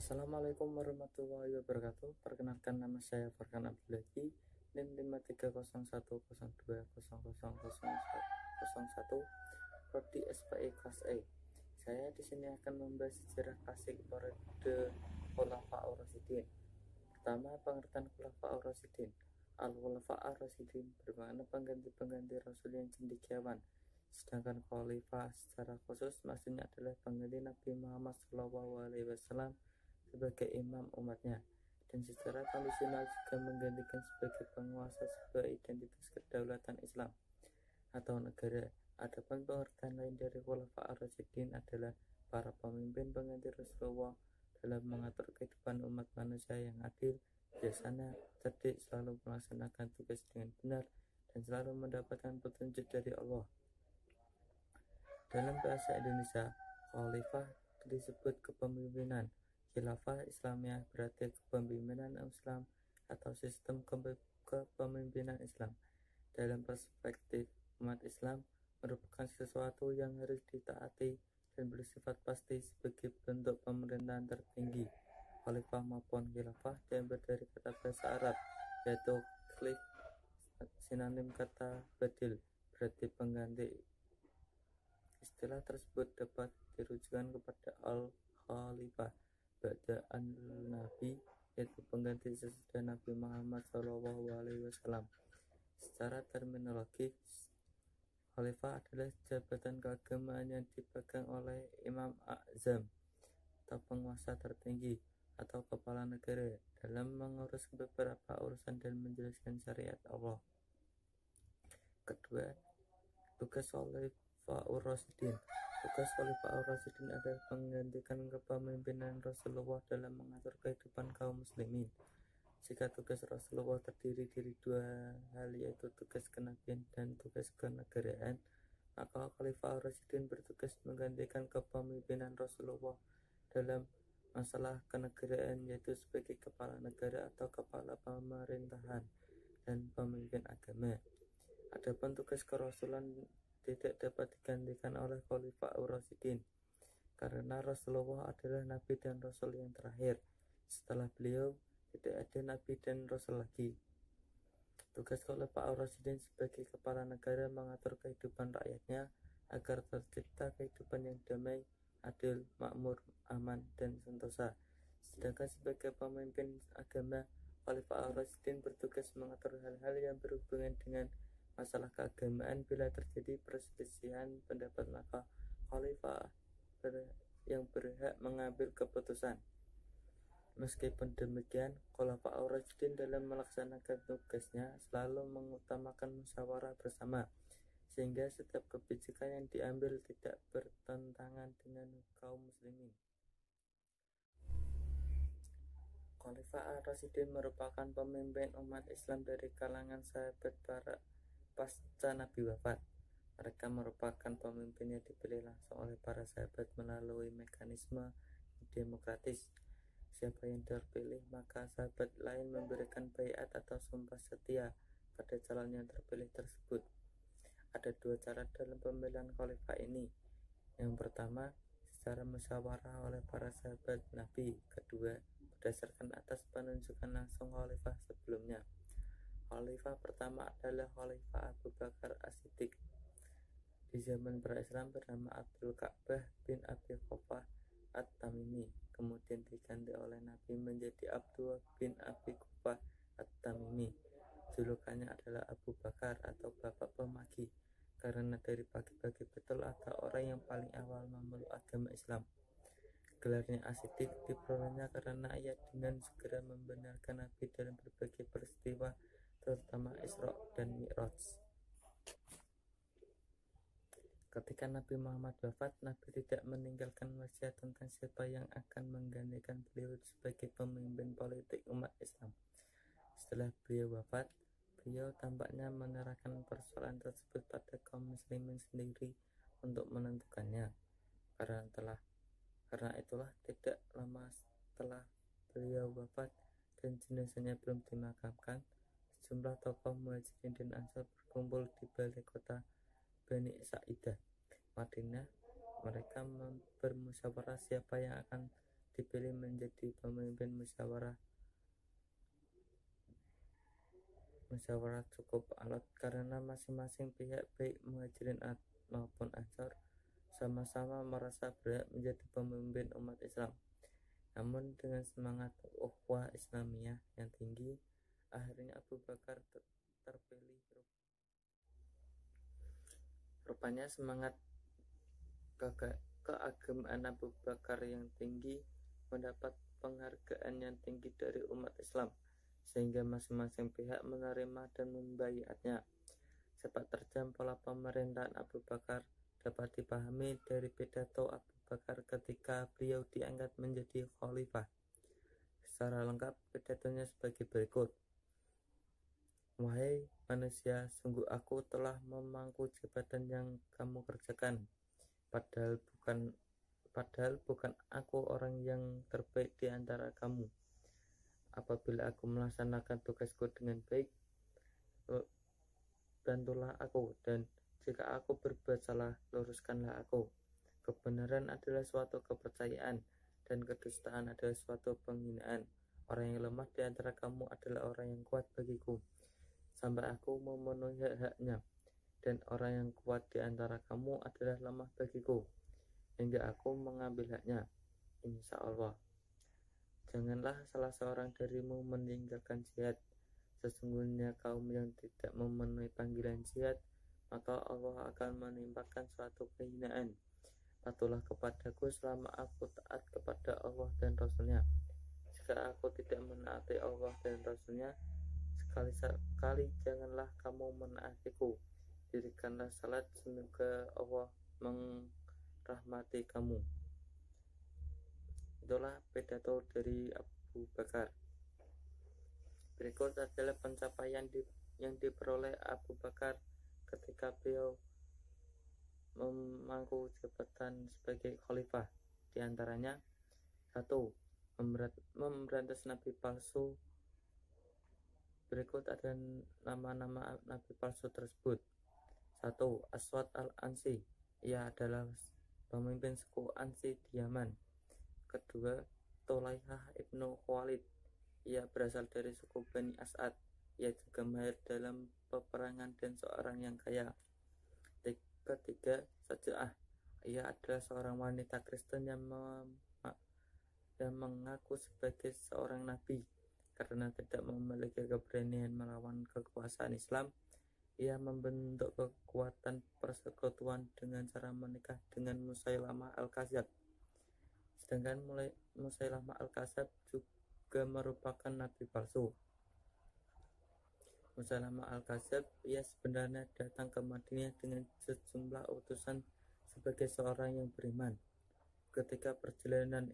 Assalamualaikum warahmatullahi wabarakatuh. Perkenalkan, nama saya Farhan Abdullah, NIM 5301000001, Prodi SPI kelas E. Saya di sini akan membahas sejarah klasik periode Khulafaur Rasyidin. Pertama, pengertian Khulafaur Rasyidin. Al-Khulafaur Rasyidin bermakna pengganti-pengganti Rasul yang cendekiawan. Sedangkan khalifah secara khusus maksudnya adalah pengganti Nabi Muhammad SAW sebagai imam umatnya, dan secara kondisional juga menggantikan sebagai penguasa sebuah identitas kedaulatan Islam atau negara. Adapun pengertian lain dari Khulafaur Rasyidin adalah para pemimpin pengganti Rasulullah dalam mengatur kehidupan umat manusia yang adil, bijaksana, cerdik, selalu melaksanakan tugas dengan benar, dan selalu mendapatkan petunjuk dari Allah. Dalam bahasa Indonesia, khalifah disebut kepemimpinan. Khilafah Islamiyah berarti kepemimpinan Islam atau sistem kepemimpinan Islam. Dalam perspektif umat Islam, merupakan sesuatu yang harus ditaati dan bersifat pasti sebagai bentuk pemerintahan tertinggi. Khalifah maupun khilafah diambil dari kata bahasa Arab, yaitu khalif, sinonim kata badil, berarti pengganti. Istilah tersebut dapat dirujukan kepada al-khalifah ba'da an-nabi, yaitu pengganti sesudah Nabi Muhammad SAW. Secara terminologis, khalifah adalah jabatan keagamaan yang dipegang oleh imam a'zam atau penguasa tertinggi atau kepala negara dalam mengurus beberapa urusan dan menjelaskan syariat Allah. Kedua, tugas Khulafaur Rasyidin. Tugas Khulafaur Rasyidin adalah menggantikan kepemimpinan Rasulullah dalam mengatur kehidupan kaum muslimin. Jika tugas Rasulullah terdiri dari dua hal, yaitu tugas kenabian dan tugas kenegaraan, maka Khulafaur Rasyidin bertugas menggantikan kepemimpinan Rasulullah dalam masalah kenegaraan, yaitu sebagai kepala negara atau kepala pemerintahan dan pemimpin agama. Adapun tugas kerasulan tidak dapat digantikan oleh Khulafaur Rasyidin, karena Rasulullah adalah Nabi dan Rasul yang terakhir. Setelah beliau, tidak ada Nabi dan Rasul lagi. Tugas Khulafaur Rasyidin sebagai kepala negara mengatur kehidupan rakyatnya agar tercipta kehidupan yang damai, adil, makmur, aman, dan sentosa. Sedangkan sebagai pemimpin agama, Khulafaur Rasyidin bertugas mengatur hal-hal yang berhubungan dengan masalah keagamaan. Bila terjadi perselisihan pendapat, maka khalifah yang berhak mengambil keputusan. Meskipun demikian, Khulafaur Rasyidin dalam melaksanakan tugasnya selalu mengutamakan musyawarah bersama, sehingga setiap kebijakan yang diambil tidak bertentangan dengan kaum muslimin. Khulafaur Rasyidin merupakan pemimpin umat Islam dari kalangan sahabat para pasca Nabi wafat. Mereka merupakan pemimpin yang dipilih langsung oleh para sahabat melalui mekanisme demokratis. Siapa yang terpilih, maka sahabat lain memberikan baiat atau sumpah setia pada calon yang terpilih tersebut. Ada dua cara dalam pemilihan khalifah ini. Yang pertama, secara musyawarah oleh para sahabat Nabi. Kedua, berdasarkan atas penunjukan langsung khalifah sebelumnya. Khalifah pertama adalah Khalifah Abu Bakar As-Siddiq. Di zaman pra-Islam bernama Abdul Ka'bah bin Abi Quhafah At-Tamimi, kemudian diganti oleh Nabi menjadi Abdullah bin Abi Quhafah At-Tamimi. Julukannya adalah Abu Bakar atau Bapak Pemagi, karena dari pagi-pagi betul atau orang yang paling awal memeluk agama Islam. Gelarnya As-Siddiq diperolehnya karena ia dengan segera membenarkan Nabi dalam berbagai peristiwa, terutama Isra dan Mi'raj. Ketika Nabi Muhammad wafat, Nabi tidak meninggalkan wasiat tentang siapa yang akan menggantikan beliau sebagai pemimpin politik umat Islam. Setelah beliau wafat, beliau tampaknya menyerahkan persoalan tersebut pada kaum muslimin sendiri untuk menentukannya. Karena itulah tidak lama setelah beliau wafat dan jenazahnya belum dimakamkan, sejumlah tokoh Muhajirin dan Ansar berkumpul di balai kota Bani Sa'idah, Madinah. Mereka bermusyawarah siapa yang akan dipilih menjadi pemimpin musyawarah cukup alot karena masing-masing pihak baik Muhajirin maupun Ansor sama-sama merasa berhak menjadi pemimpin umat Islam. Namun dengan semangat ukhuwah Islamiyah yang tinggi, akhirnya Abu Bakar terpilih. Rupanya semangat keagamaan Abu Bakar yang tinggi mendapat penghargaan yang tinggi dari umat Islam, sehingga masing-masing pihak menerima dan membaiatnya. Sepak terjang pola pemerintahan Abu Bakar dapat dipahami dari pidato Abu Bakar ketika beliau diangkat menjadi khalifah. Secara lengkap pidatonya sebagai berikut. Wahai manusia, sungguh aku telah memangku jabatan yang kamu kerjakan. Padahal bukan aku orang yang terbaik di antara kamu. Apabila aku melaksanakan tugasku dengan baik, bantulah aku, dan jika aku berbuat salah, luruskanlah aku. Kebenaran adalah suatu kepercayaan, dan kedustaan adalah suatu penghinaan. Orang yang lemah di antara kamu adalah orang yang kuat bagiku, sampai aku memenuhi hak-haknya, dan orang yang kuat di antara kamu adalah lemah bagiku, hingga aku mengambil haknya, insya Allah. Janganlah salah seorang darimu meninggalkan jihad. Sesungguhnya kaum yang tidak memenuhi panggilan jihad, maka Allah akan menimpakan suatu kehinaan. Patuhlah kepadaku selama aku taat kepada Allah dan Rasulnya. Jika aku tidak menaati Allah dan Rasulnya, sekali-sekali janganlah kamu menaatiku. Dirikanlah salat, semoga Allah merahmati kamu. Itulah pidato dari Abu Bakar. Berikut adalah pencapaian yang diperoleh Abu Bakar ketika beliau memangku jabatan sebagai khalifah. Di antaranya 1. Memberantas nabi palsu. Berikut ada nama-nama nabi palsu tersebut. 1. Aswad al-Ansi, ia adalah pemimpin suku Ansi di Yaman. Kedua, Tulaihah ibnu Khuwailid, ia berasal dari suku Bani As'ad. Ia juga mahir dalam peperangan dan seorang yang kaya. Ketiga, Saja'ah, ia adalah seorang wanita Kristen yang mengaku sebagai seorang nabi. Karena tidak memiliki keberanian melawan kekuasaan Islam, ia membentuk kekuatan persekutuan dengan cara menikah dengan Musailamah al-Kadzab. Sedangkan Musailamah al-Kadzab juga merupakan nabi palsu. Musailamah al-Kadzab, ia sebenarnya datang ke Madinah dengan sejumlah utusan sebagai seorang yang beriman. Ketika perjalanan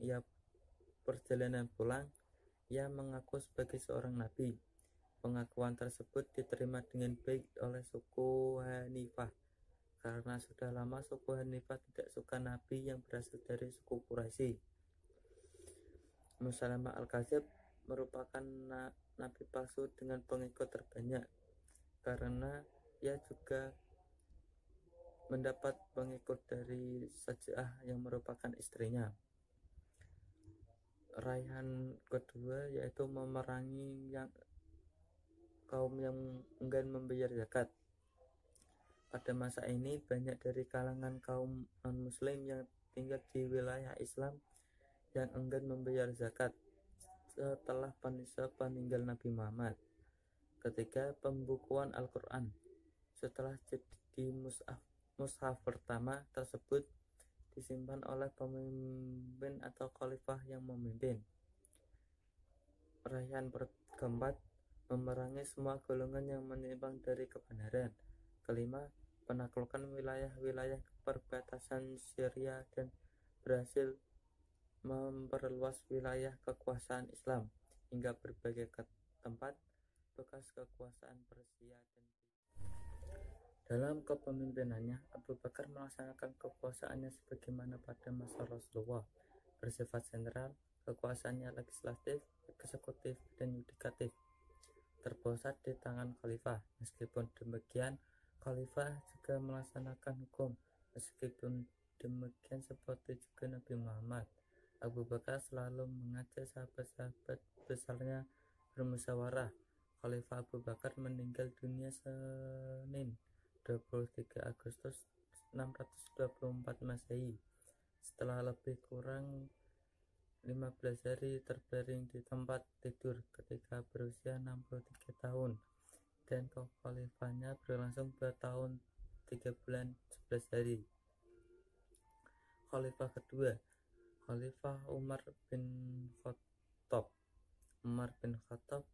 pulang, ia mengaku sebagai seorang nabi. Pengakuan tersebut diterima dengan baik oleh suku Hanifah, karena sudah lama suku Hanifah tidak suka nabi yang berasal dari suku Quraisy. Musailamah al-Kadzab merupakan nabi palsu dengan pengikut terbanyak, karena ia juga mendapat pengikut dari Saja'ah yang merupakan istrinya. Raihan kedua yaitu memerangi kaum yang enggan membayar zakat. Pada masa ini banyak dari kalangan kaum non-muslim yang tinggal di wilayah Islam yang enggan membayar zakat setelah peninggal Nabi Muhammad. Ketiga, pembukuan Al-Quran. Setelah jadi mushaf pertama tersebut disimpan oleh pemimpin atau khalifah yang memimpin. Raihan keempat, memerangi semua golongan yang menyimpang dari kebenaran. Kelima, penaklukan wilayah-wilayah perbatasan Syria dan berhasil memperluas wilayah kekuasaan Islam hingga berbagai tempat bekas kekuasaan Persia dan dalam kepemimpinannya, Abu Bakar melaksanakan kekuasaannya sebagaimana pada masa Rasulullah, bersifat sentral. Kekuasaannya legislatif, eksekutif, dan yudikatif terpusat di tangan khalifah. Meskipun demikian, khalifah juga melaksanakan hukum. Meskipun demikian, seperti juga Nabi Muhammad, Abu Bakar selalu mengajak sahabat-sahabat besarnya bermusyawarah. Khalifah Abu Bakar meninggal dunia Senin 23 Agustus 624 Masehi setelah lebih kurang 15 hari terbaring di tempat tidur ketika berusia 63 tahun, dan kekhalifahnya berlangsung bertahun 3 bulan 11 hari. Khalifah kedua, Khalifah Umar bin Khattab. Umar bin Khattab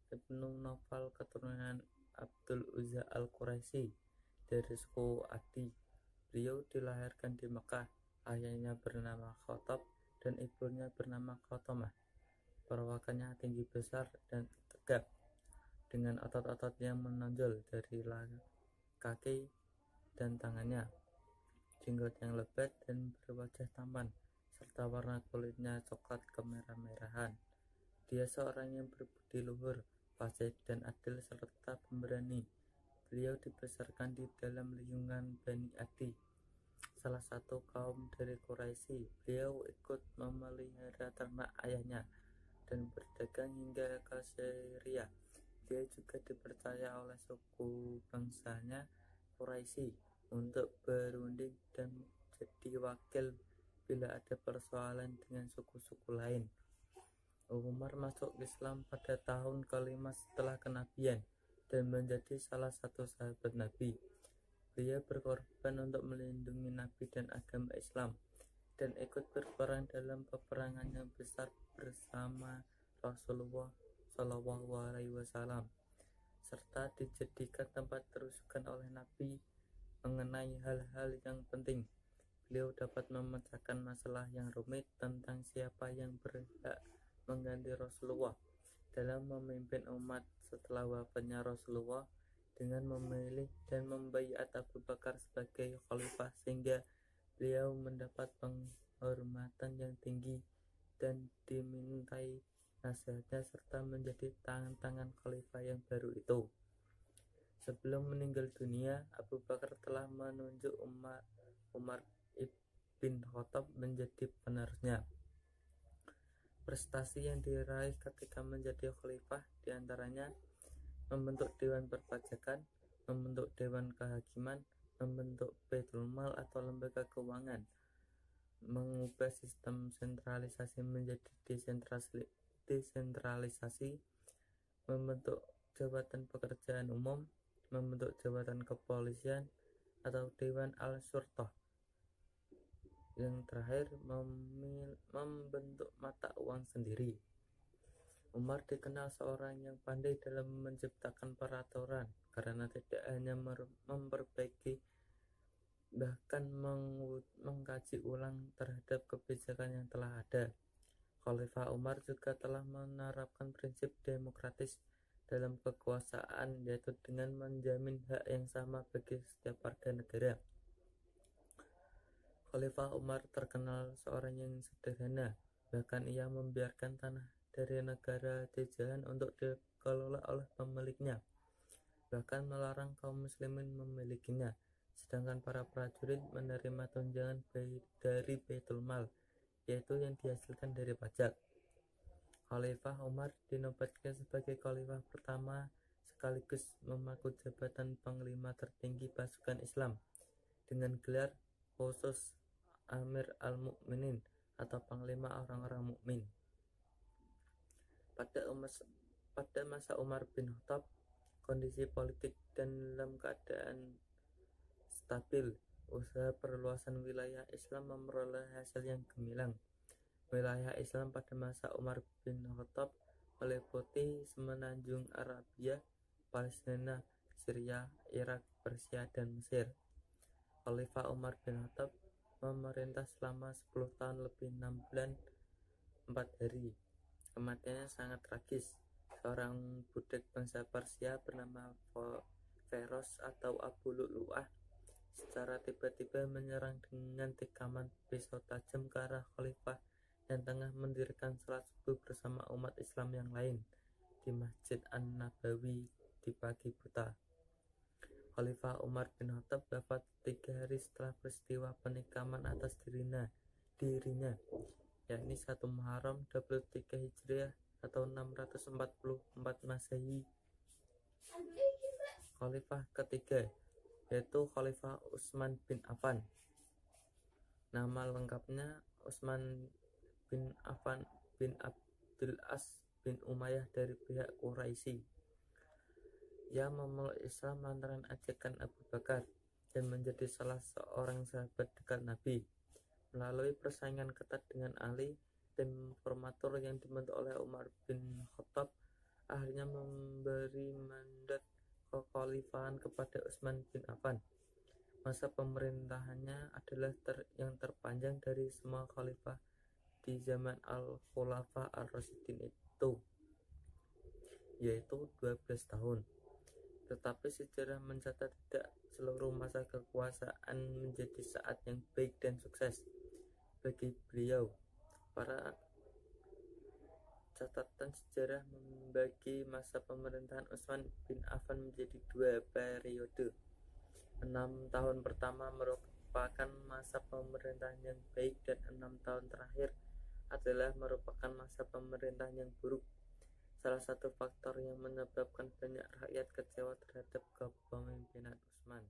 Ibnu Nawfal keturunan Abdul Uzza al-Quraisy dari suku Adi. Beliau dilahirkan di Mekah. Ayahnya bernama Khattab dan ibunya bernama Khatamah. Perawakannya tinggi besar dan tegap, dengan otot-otot yang menonjol dari kaki dan tangannya, jenggot yang lebat dan berwajah tampan, serta warna kulitnya coklat kemerah-merahan. Dia seorang yang berbudi luhur, fasih dan adil serta pemberani. Beliau dibesarkan di dalam lingkungan Bani Adi, salah satu kaum dari Quraisy. Beliau ikut memelihara ternak ayahnya dan berdagang hingga ke Syria. Dia juga dipercaya oleh suku bangsanya Quraisy untuk berunding dan jadi wakil bila ada persoalan dengan suku-suku lain. Umar masuk Islam pada tahun kelima setelah kenabian dan menjadi salah satu sahabat Nabi. Beliau berkorban untuk melindungi Nabi dan agama Islam, dan ikut berperang dalam peperangan yang besar bersama Rasulullah SAW, serta dijadikan tempat terujukan oleh Nabi mengenai hal-hal yang penting. Beliau dapat memecahkan masalah yang rumit tentang siapa yang berhak mengganti Rasulullah dalam memimpin umat setelah wafatnya Rasulullah, dengan memilih dan membaiat Abu Bakar sebagai khalifah, sehingga beliau mendapat penghormatan yang tinggi dan dimintai nasihatnya serta menjadi tangan-tangan khalifah yang baru itu. Sebelum meninggal dunia, Abu Bakar telah menunjuk Umar bin Khattab menjadi penerusnya. Prestasi yang diraih ketika menjadi khalifah diantaranya membentuk Dewan Perpajakan, membentuk Dewan Kehakiman, membentuk Baitul Mal atau lembaga keuangan, mengubah sistem sentralisasi menjadi desentralisasi, membentuk jabatan pekerjaan umum, membentuk jabatan kepolisian atau Dewan Al-Syurtah. Yang terakhir, membentuk mata uang sendiri. Umar dikenal seorang yang pandai dalam menciptakan peraturan, karena tidak hanya memperbaiki, bahkan mengkaji ulang terhadap kebijakan yang telah ada. Khalifah Umar juga telah menerapkan prinsip demokratis dalam kekuasaan, yaitu dengan menjamin hak yang sama bagi setiap warga negara. Khalifah Umar terkenal seorang yang sederhana, bahkan ia membiarkan tanah dari negara jajahan untuk dikelola oleh pemiliknya, bahkan melarang kaum muslimin memilikinya, sedangkan para prajurit menerima tunjangan dari Baitul Mal, yaitu yang dihasilkan dari pajak. Khalifah Umar dinobatkan sebagai khalifah pertama sekaligus memangku jabatan panglima tertinggi pasukan Islam dengan gelar khusus Amir al-Mu'minin atau panglima orang-orang mukmin. Pada masa Umar bin Khattab, kondisi politik dalam keadaan stabil. Usaha perluasan wilayah Islam memperoleh hasil yang gemilang. Wilayah Islam pada masa Umar bin Khattab meliputi semenanjung Arabia, Palestina, Syria, Irak, Persia, dan Mesir. Khalifah Umar bin Khattab memerintah selama 10 tahun lebih 6 bulan 4 hari. Kematiannya sangat tragis. Seorang budak bangsa Persia bernama Feroz atau Abu Lu'lu'ah secara tiba-tiba menyerang dengan tikaman pisau tajam ke arah khalifah yang tengah mendirikan salat subuh bersama umat Islam yang lain di Masjid An-Nabawi di pagi buta. Khalifah Umar bin Khattab wafat 3 hari setelah peristiwa penikaman atas dirinya. yakni 1 Muharram 23 Hijriah atau 644 Masehi. Khalifah ketiga yaitu Khalifah Utsman bin Affan. Nama lengkapnya Utsman bin Affan bin Abdul As bin Umayyah dari pihak Quraisy. Ia memeluk Islam lantaran ajakan Abu Bakar dan menjadi salah seorang sahabat dekat Nabi. Melalui persaingan ketat dengan Ali, tim formatur yang dibentuk oleh Umar bin Khattab akhirnya memberi mandat kekhalifahan kepada Utsman bin Affan. Masa pemerintahannya adalah yang terpanjang dari semua khalifah di zaman Al-Khulafa Ar-Rasyidin itu, yaitu 12 tahun. Tetapi sejarah mencatat tidak seluruh masa kekuasaan menjadi saat yang baik dan sukses bagi beliau. Para catatan sejarah membagi masa pemerintahan Utsman bin Affan menjadi 2 periode. 6 tahun pertama merupakan masa pemerintahan yang baik dan 6 tahun terakhir adalah merupakan masa pemerintahan yang buruk. Salah satu faktor yang menyebabkan banyak rakyat kecewa terhadap kepemimpinan Utsman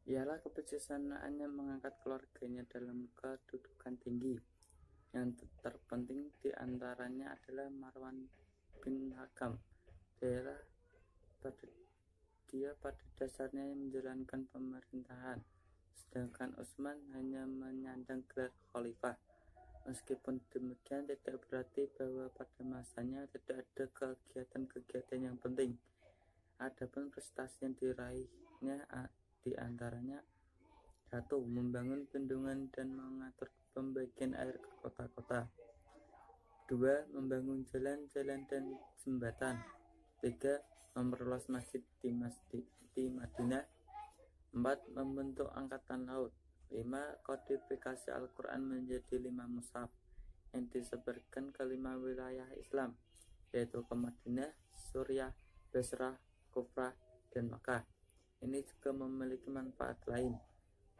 ialah kebijaksanaannya mengangkat keluarganya dalam kedudukan tinggi. Yang terpenting diantaranya adalah Marwan bin Hakam. Dia pada dasarnya menjalankan pemerintahan, sedangkan Utsman hanya menyandang gelar khalifah. Meskipun demikian, tidak berarti bahwa pada masanya tidak ada kegiatan-kegiatan yang penting. Adapun prestasi yang diraihnya diantaranya 1. Membangun bendungan dan mengatur pembagian air ke kota-kota. 2. Membangun jalan-jalan dan jembatan. 3. Memperluas masjid di Madinah. 4. Membentuk angkatan laut. 5. Kodifikasi Al-Quran menjadi 5 mushaf yang disebarkan ke 5 wilayah Islam, yaitu ke Madinah, Suriah, Basrah, Kufah, dan Makkah. Ini juga memiliki manfaat lain,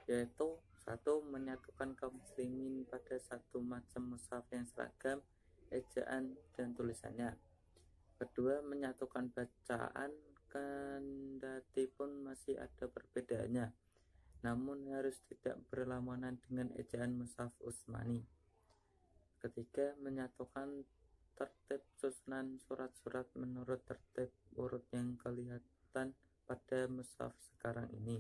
yaitu 1. Menyatukan kaum muslimin pada satu macam mushaf yang seragam ejaan dan tulisannya. 2. Menyatukan bacaan kendati pun masih ada perbedaannya, namun harus tidak berlawanan dengan ejaan mushaf Utsmani. 3. Menyatukan tertib susunan surat-surat menurut tertib urut yang kelihatan pada mushaf sekarang ini.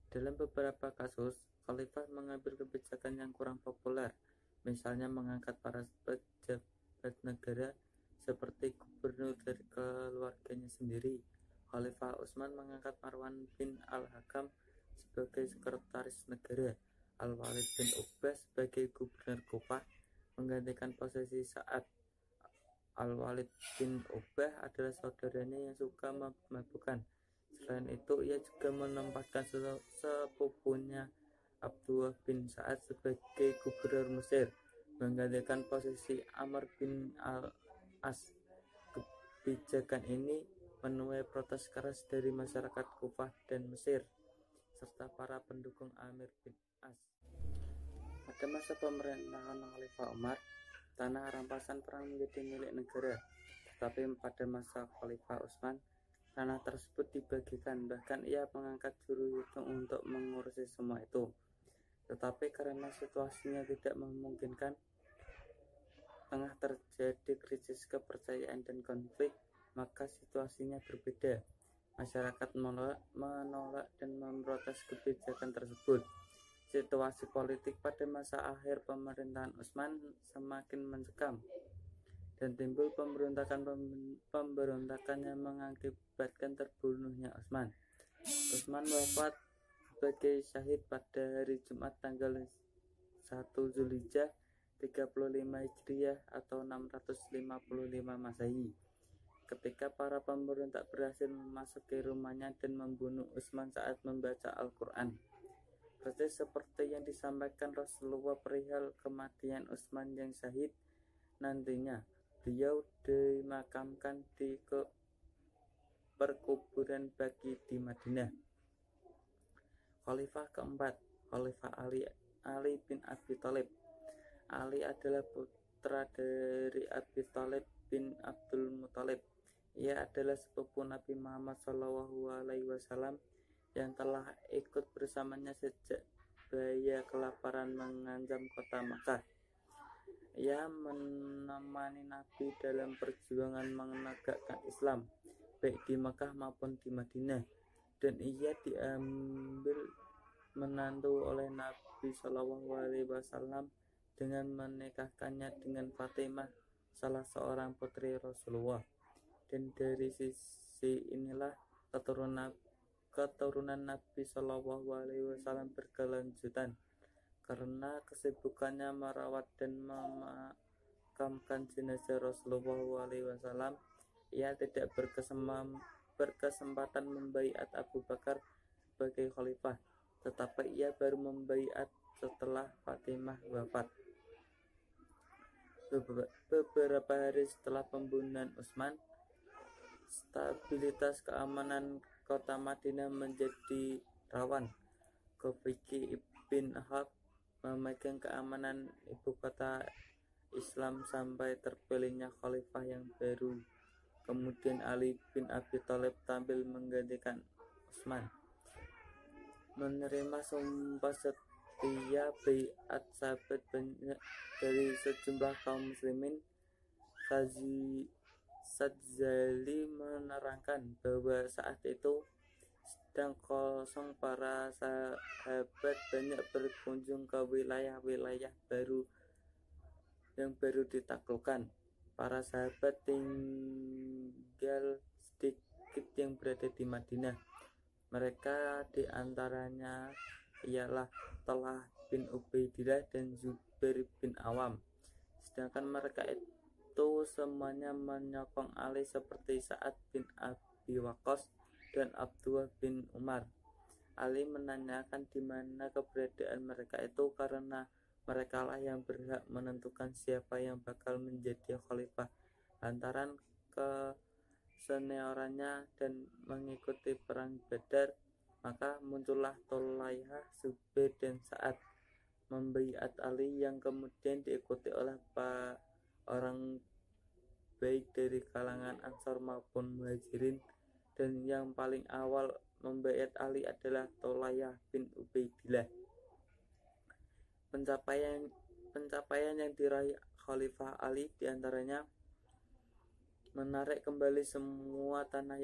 Dalam beberapa kasus, khalifah mengambil kebijakan yang kurang populer, misalnya mengangkat para pejabat negara seperti gubernur dari keluarganya sendiri. Khalifah Utsman mengangkat Marwan bin Al-Hakam sebagai sekretaris negara, Al-Walid bin Uqbah sebagai gubernur Kufah, menggantikan posisi saat Al-Walid bin Uqbah adalah saudaranya yang suka mabuk-mabukan. Selain itu, ia juga menempatkan sepupunya Abdullah bin Sa'ad sebagai gubernur Mesir, menggantikan posisi Amr bin Al-As. Kebijakan ini menuai protes keras dari masyarakat Kufah dan Mesir, serta para pendukung Amr bin As. Pada masa pemerintahan Khalifah Umar, tanah rampasan perang menjadi milik negara, tetapi pada masa Khalifah Utsman, tanah tersebut dibagikan. Bahkan ia mengangkat juru hitung untuk mengurusi semua itu. Tetapi karena situasinya tidak memungkinkan, tengah terjadi krisis kepercayaan dan konflik, maka situasinya berbeda. Masyarakat menolak dan memprotes kebijakan tersebut. Situasi politik pada masa akhir pemerintahan Utsman semakin mencekam dan timbul pemberontakan yang mengakibatkan terbunuhnya Utsman. Utsman wafat sebagai syahid pada hari Jumat tanggal 1 Zulhijjah 35 Hijriah atau 655 Masehi, ketika para pemberontak berhasil memasuki rumahnya dan membunuh Utsman saat membaca Al-Quran. Persis seperti yang disampaikan Rasulullah perihal kematian Utsman yang syahid, nantinya beliau dimakamkan di perkuburan Baqi di Madinah. Khalifah keempat, Khalifah Ali Ali bin Abi Thalib. Ali adalah putra dari Abi Thalib bin Abdul Muthalib. Ia adalah sepupu Nabi Muhammad SAW yang telah ikut bersamanya sejak bahaya kelaparan mengancam kota Makkah. Ia menemani Nabi dalam perjuangan menegakkan Islam, baik di Makkah maupun di Madinah, dan ia diambil menantu oleh Nabi SAW dengan menikahkannya dengan Fatimah, salah seorang putri Rasulullah. Dan dari sisi inilah keturunan Nabi SAW berkelanjutan. Karena kesibukannya merawat dan memakamkan jenazah Rasulullah SAW, ia tidak berkesempatan membaiat Abu Bakar sebagai khalifah, tetapi ia baru membaiat setelah Fatimah wafat. Beberapa hari setelah pembunuhan Utsman, stabilitas keamanan kota Madinah menjadi rawan. Khufayki bin Harb memegang keamanan ibu kota Islam sampai terpilihnya khalifah yang baru. Kemudian Ali bin Abi Thalib tampil menggantikan Utsman, menerima sumpah setia baiat sahabat banyak dari sejumlah kaum muslimin. Sadzali menerangkan bahwa saat itu sedang kosong para sahabat banyak berkunjung ke wilayah-wilayah baru yang baru ditaklukkan. Para sahabat tinggal sedikit yang berada di Madinah. Mereka diantaranya ialah Talhah bin Ubaidillah dan Zubair bin Awam. Sedangkan mereka itu semuanya menyokong Ali seperti Sa'ad bin Abi Waqqas dan Abdullah bin Umar. Ali menanyakan di mana keberadaan mereka itu karena merekalah yang berhak menentukan siapa yang bakal menjadi khalifah lantaran keseniorannya dan mengikuti perang Badar. Maka muncullah Thulaihah, Zubair dan Sa'ad membaiat Ali, yang kemudian diikuti oleh orang baik dari kalangan Ansar maupun Muhajirin. Dan yang paling awal membaiat Ali adalah Thulaihah bin Ubaidillah. Pencapaian yang diraih Khalifah Ali diantaranya menarik kembali semua tanah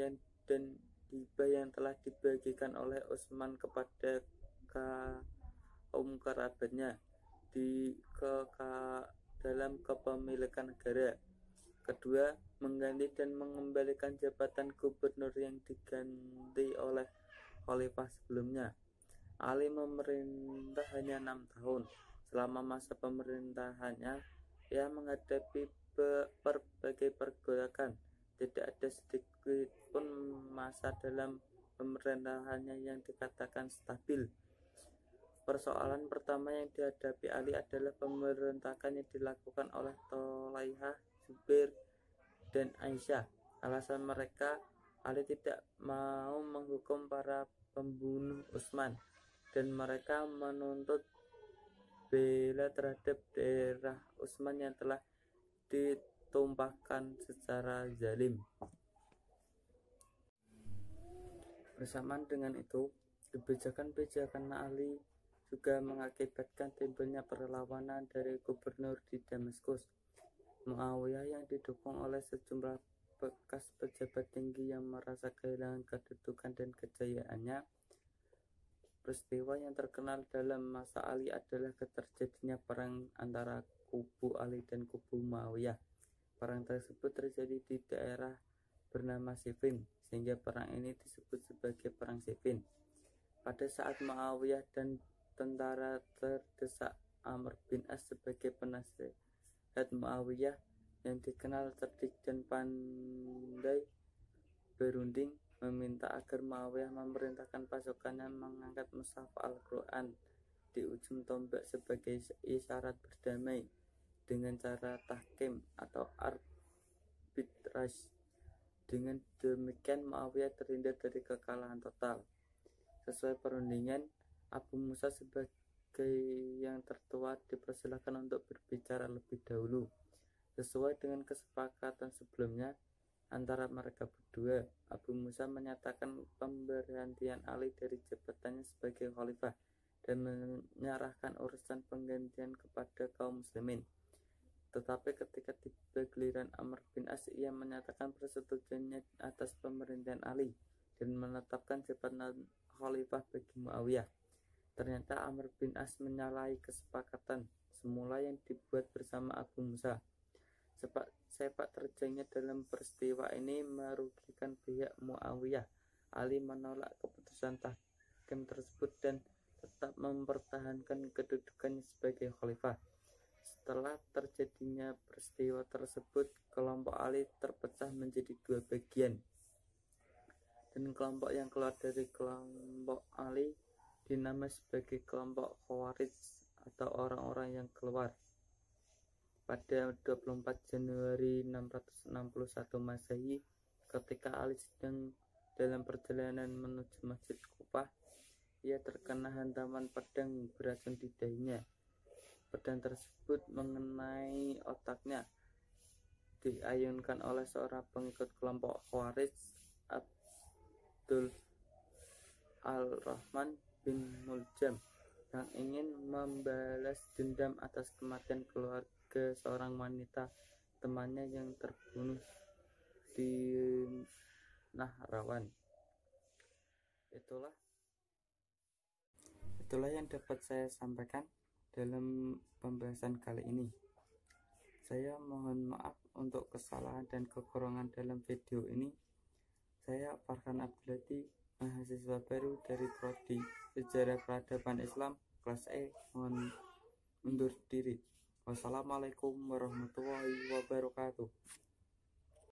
dan hibah yang telah dibagikan oleh Utsman kepada kaum kerabatnya dalam kepemilikan negara. Kedua, mengganti dan mengembalikan jabatan gubernur yang diganti oleh khalifah sebelumnya. Ali memerintah hanya 6 tahun. Selama masa pemerintahannya, ia menghadapi berbagai pergolakan. Tidak ada sedikit pun masa dalam pemerintahannya yang dikatakan stabil. Persoalan pertama yang dihadapi Ali adalah pemberontakan yang dilakukan oleh Thulaihah, Zubair, dan Aisyah. Alasan mereka, Ali tidak mau menghukum para pembunuh Utsman, dan mereka menuntut bela terhadap daerah Utsman yang telah ditumpahkan secara zalim. Bersamaan dengan itu, kebijakan Ali juga mengakibatkan timbulnya perlawanan dari gubernur di Damaskus, Muawiyah, yang didukung oleh sejumlah bekas pejabat tinggi yang merasa kehilangan kedudukan dan kejayaannya. Peristiwa yang terkenal dalam masa Ali adalah terjadinya perang antara kubu Ali dan kubu Muawiyah. Perang tersebut terjadi di daerah bernama Siffin, sehingga perang ini disebut sebagai Perang Siffin. Pada saat Muawiyah dan tentara terdesak, Amr bin As sebagai penasehat Muawiyah yang dikenal cerdik dan pandai berunding, meminta agar Muawiyah memerintahkan pasukannya mengangkat mushaf Al-Quran di ujung tombak sebagai isyarat berdamai dengan cara tahkim atau arbitraj. Dengan demikian Muawiyah terhindar dari kekalahan total. Sesuai perundingan, Abu Musa sebagai sebagai yang tertua dipersilakan untuk berbicara lebih dahulu. Sesuai dengan kesepakatan sebelumnya antara mereka berdua, Abu Musa menyatakan pemberhentian Ali dari jabatannya sebagai khalifah dan menyerahkan urusan penggantian kepada kaum muslimin. Tetapi ketika tiba giliran Amr bin As, ia menyatakan persetujuannya atas pemerintahan Ali dan menetapkan jabatan khalifah bagi Muawiyah. Ternyata Amr bin As menyalahi kesepakatan semula yang dibuat bersama Abu Musa. Sepak terjangnya dalam peristiwa ini merugikan pihak Muawiyah. Ali menolak keputusan tahkim tersebut dan tetap mempertahankan kedudukannya sebagai khalifah. Setelah terjadinya peristiwa tersebut, kelompok Ali terpecah menjadi dua bagian, dan kelompok yang keluar dari kelompok Ali dinamai sebagai kelompok Khawarij atau orang-orang yang keluar. Pada 24 Januari 661 Masehi, ketika Ali sedang dalam perjalanan menuju Masjid Kufah, ia terkena hantaman pedang beracun di dahinya. Pedang tersebut mengenai otaknya. Diayunkan oleh seorang pengikut kelompok Khawarij, Abdul Al-Rahman bin Muljam, yang ingin membalas dendam atas kematian keluarga seorang wanita temannya yang terbunuh di Nahrawan. Itulah yang dapat saya sampaikan dalam pembahasan kali ini. Saya mohon maaf untuk kesalahan dan kekurangan dalam video ini. Saya Farhan Abdulhadi, mahasiswa baru dari Prodi Sejarah Peradaban Islam kelas E, mohon undur diri. Wassalamualaikum warahmatullahi wabarakatuh.